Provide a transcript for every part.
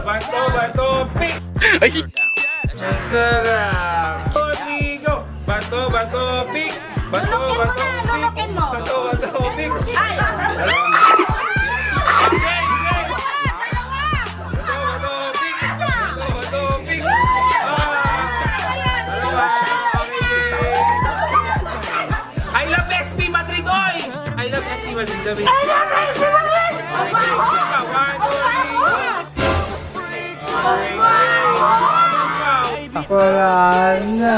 Bato, pik! Ay! Sarap! Ligo! Bato, pik! Bato, pik! Lulukin mo. Bato, pik! Ay! I love SB Madrid, oy! I love SB Madrid, sabi. I love SB Madrid! Wala na.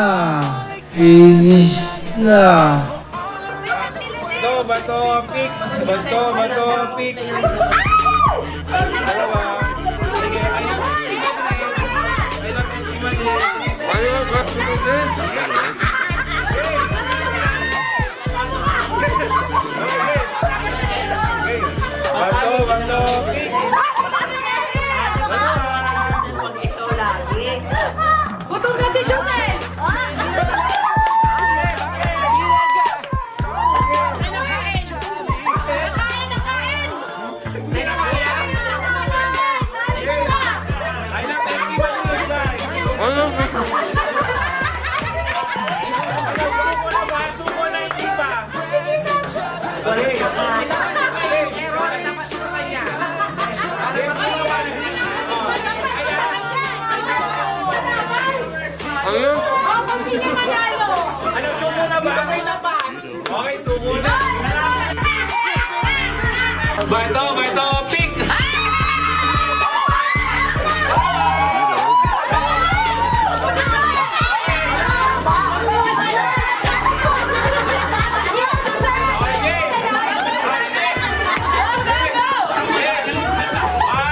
Finish na. Bato, pik! Bato, pik! Dalawa. Sige, I love SB Madrid. I love SB Madrid. Ano ang kasi mo din? Bato, pik! Gutom na si Jose! I love SB Madrid, guys. Ano? Sumo na yung iba. Ano? Ano, sumo na ba? Okay, sumo na. Bato, pik!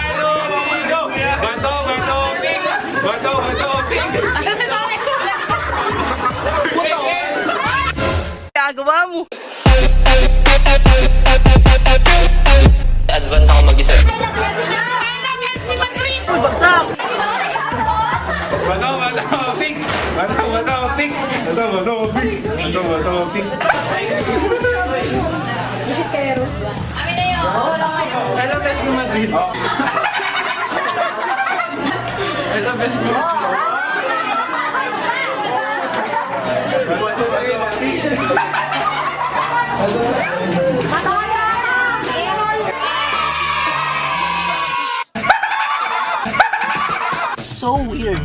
Ano, ligo! Bato, pik! Bato, pik! Gagawa mo. Advance ako mag-isa. Bagsak. Bato, pik! Bato, pik! Bato, pik! Bato, pik! I love SB Madrid. I love SB Madrid. So weird.